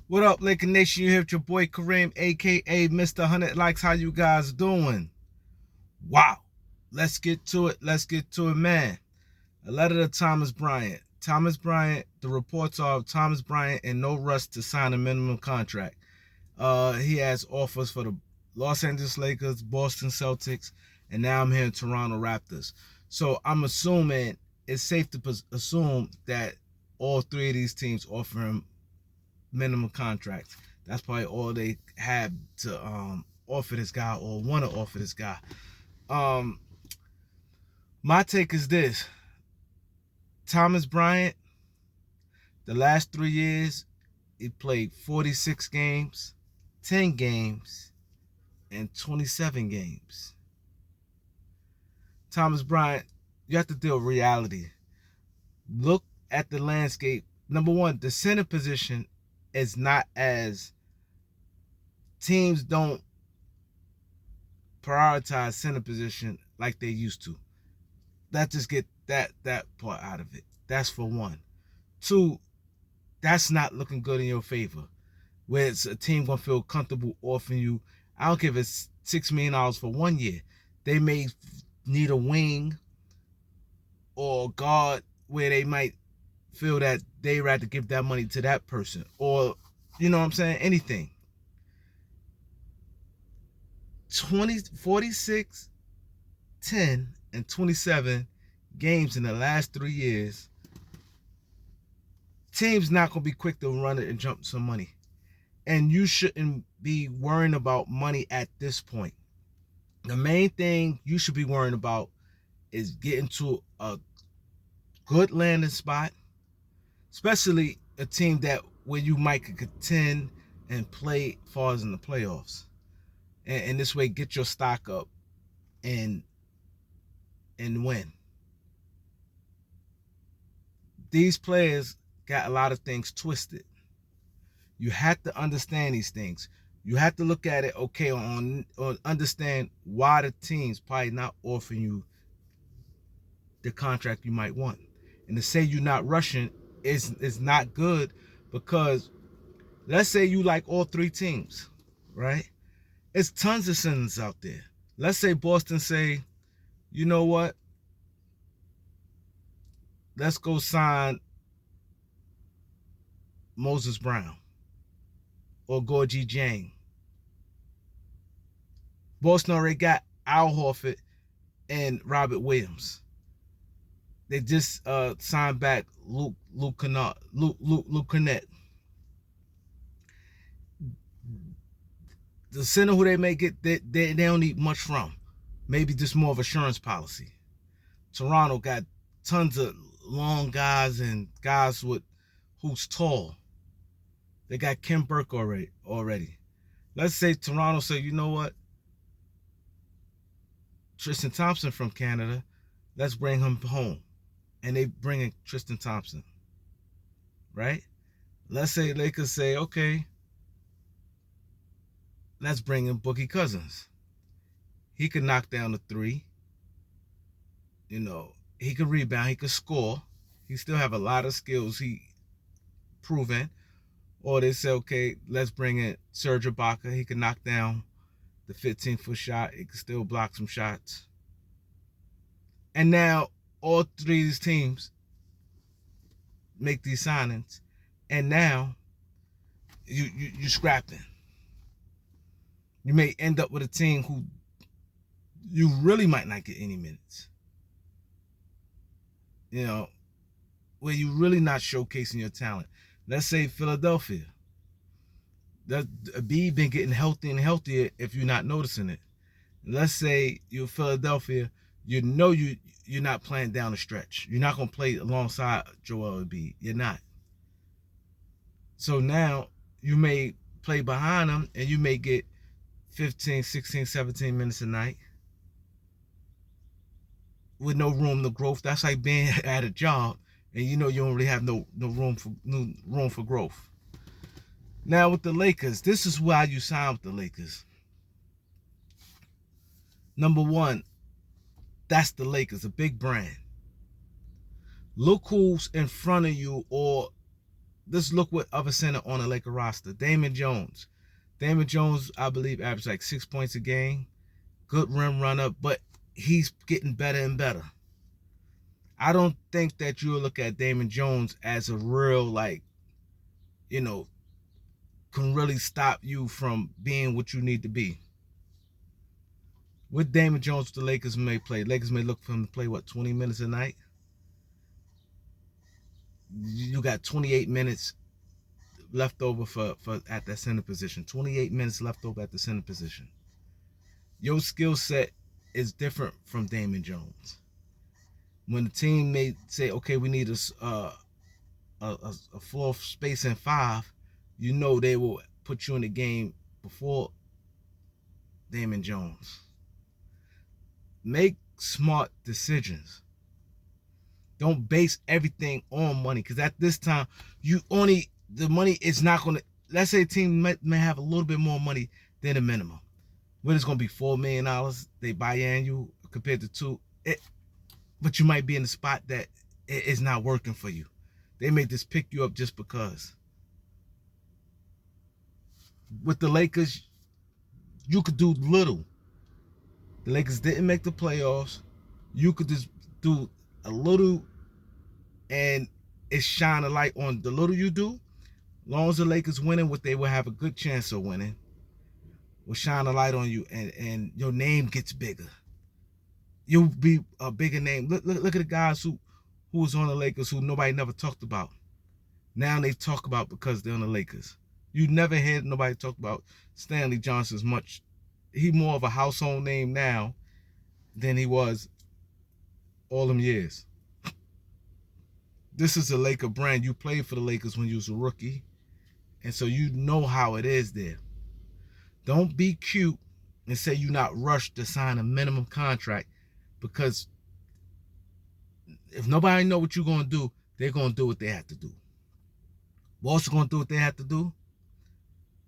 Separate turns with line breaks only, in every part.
What up, Laker Nation? You here with your boy Kareem, aka Mr. 100 Likes. How you guys doing? Wow. Let's get to it. Man. A letter to Thomas Bryant. Thomas Bryant, the reports are of Thomas Bryant in no rush to sign a minimum contract. He has offers for the Los Angeles Lakers, Boston Celtics, and now I'm here in Toronto Raptors. So I'm assuming it's safe to assume that all three of these teams offer him minimum contracts. That's probably all they have to offer this guy or want to offer this guy. Um, my take is this: Thomas Bryant, the last 3 years, he played 46 games, 10 games, and 27 games. Thomas Bryant, you have to deal with reality. Look at the landscape. Number one, the center position is not as teams don't prioritize center position like they used to. Let's just get that part out of it. That's for one. Two, that's not looking good in your favor. Where it's a team gonna feel comfortable offering you, I don't care if it's $6 million for 1 year. They may need a wing or guard where they might feel that they rather give that money to that person. Or, you know what I'm saying? Anything. 46, 10, and 27 games in the last 3 years. Teams not going to be quick to run it and jump some money. And you shouldn't be worrying about money at this point. The main thing you should be worrying about is getting to a good landing spot, especially a team that where you might contend and play far as in the playoffs. And this way get your stock up and win. These players got a lot of things twisted. You have to understand these things. You have to look at it, okay, on understand why the team's probably not offering you the contract you might want. And to say you're not rushing is not good, because let's say you like all three teams, right? It's tons of centers out there. Let's say Boston say, you know what? Let's go sign Moses Brown or Gorgie Jang. Boston already got Al Horford and Robert Williams. They just signed back Luke Cornett. The center who they may get, they don't need much from. Maybe just more of assurance policy. Toronto got tons of long guys and guys who's tall. They got Kim Burke already. Let's say Toronto say, you know what? Tristan Thompson from Canada, let's bring him home. And they bring in Tristan Thompson. Right? Let's say Lakers say, okay, let's bring in Boogie Cousins. He could knock down the three. You know, he could rebound, he could score. He still have a lot of skills he proven. Or they say, okay, let's bring in Serge Ibaka. He can knock down the 15-foot shot. He can still block some shots. And now all three of these teams make these signings. And now you scrapping. You may end up with a team who you really might not get any minutes. You know, where you really not showcasing your talent. Let's say Philadelphia. That B been getting healthier and healthier if you're not noticing it. Let's say you're Philadelphia, you know you're not playing down the stretch. You're not gonna play alongside Joel Embiid. You're not. So now you may play behind them and you may get 15, 16, 17 minutes a night with no room to growth. That's like being at a job and you know you don't really have no room for growth. Now with the Lakers, this is why you sign with the Lakers. Number one, that's the Lakers, a big brand. Look who's in front of you or let's look what other center on the Laker roster. Damon Jones. Damon Jones, I believe, averaged like 6 points a game. Good rim runner, but he's getting better and better. I don't think that you'll look at Damon Jones as a real, like, can really stop you from being what you need to be. With Damon Jones, the Lakers may play. Lakers may look for him to play, 20 minutes a night? You got 28 minutes left over for at that center position. 28 minutes left over at the center position. Your skill set is different from Damon Jones. When the team may say, okay, we need a floor space in 5, they will put you in the game before Damon Jones. Make smart decisions. Don't base everything on money, because at this time, the money is not going to, let's say a team may have a little bit more money than the minimum. When it's going to be $4 million they buy annual compared to $2 million, but you might be in a spot that it is not working for you. They may just pick you up just because. With the Lakers, you could do little. The Lakers didn't make the playoffs. You could just do a little, and it shine a light on the little you do. As long as the Lakers winning, what they will have a good chance of winning, will shine a light on you, and your name gets bigger. You'll be a bigger name. Look at the guys who was on the Lakers who nobody never talked about. Now they talk about because they're on the Lakers. You never heard nobody talk about Stanley Johnson as much. He more of a household name now than he was all them years. This is a Laker brand. You played for the Lakers when you was a rookie, and so you know how it is there. Don't be cute and say you're not rushed to sign a minimum contract, because if nobody know what you're going to do, they're going to do what they have to do. Boston going to do what they have to do,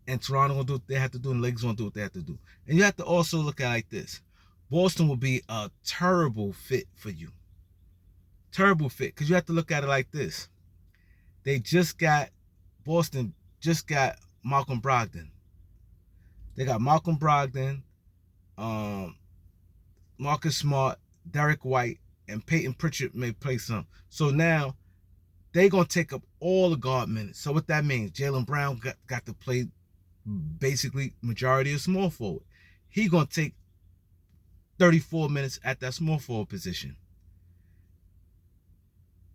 and Toronto going to do what they have to do, and the Lakers going to do what they have to do. And you have to also look at it like this. Boston will be a terrible fit for you. Terrible fit, because you have to look at it like this. Boston just got Malcolm Brogdon. They got Malcolm Brogdon, Marcus Smart, Derek White, and Peyton Pritchard may play some. So now they're going to take up all the guard minutes. So what that means, Jaylen Brown got to play basically majority of small forward. He's going to take 34 minutes at that small forward position.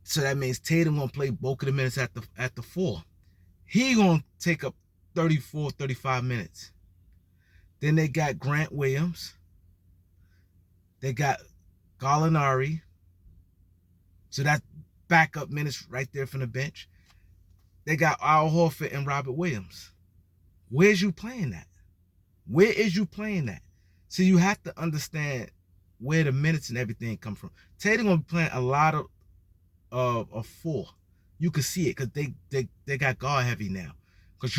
So that means Tatum going to play bulk of the minutes at the 4. He going to take up 34, 35 minutes. Then they got Grant Williams. They got Gallinari. So that's backup minutes right there from the bench. They got Al Horford and Robert Williams. Where's you playing that? Where is you playing that? So you have to understand where the minutes and everything come from. Tatum gonna be playing a lot of 4. You can see it because they got guard heavy now. Because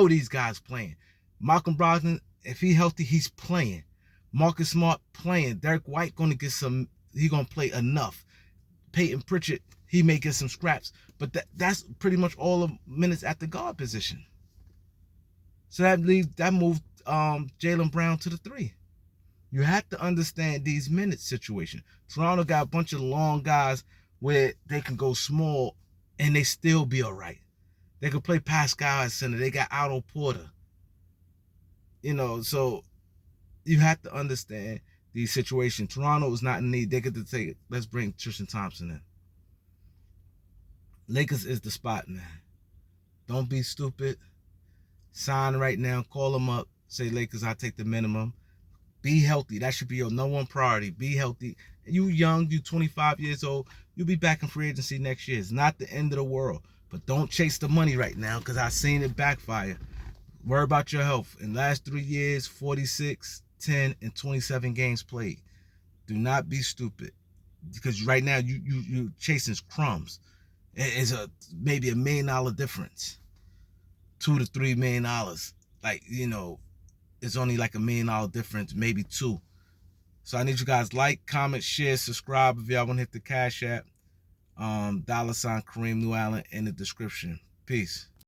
these guys playing. Malcolm Brogdon, if he healthy, he's playing. Marcus Smart playing. Derek White gonna get some. He gonna play enough. Peyton Pritchard, he may get some scraps, but that's pretty much all the minutes at the guard position. So that moved Jaylen Brown to the 3. You have to understand these minutes situation. Toronto got a bunch of long guys where they can go small and they still be all right. They can play Pascal at center. They got Otto Porter. So you have to understand these situations. Toronto is not in need. They get to take it. Let's bring Tristan Thompson in. Lakers is the spot, man. Don't be stupid. Sign right now. Call them up. Say, Lakers, I'll take the minimum. Be healthy. That should be your number one priority. Be healthy. You young. You 25 years old. You'll be back in free agency next year. It's not the end of the world. But don't chase the money right now, because I've seen it backfire. Worry about your health. In the last 3 years, 46, 10, and 27 games played. Do not be stupid, because right now you chasing crumbs. It's maybe $1 million difference, $2 to $3 million. Like, it's only like $1 million difference, maybe 2. So I need you guys like, comment, share, subscribe if y'all want to hit the Cash App. $Kareem New Allen in the description. Peace.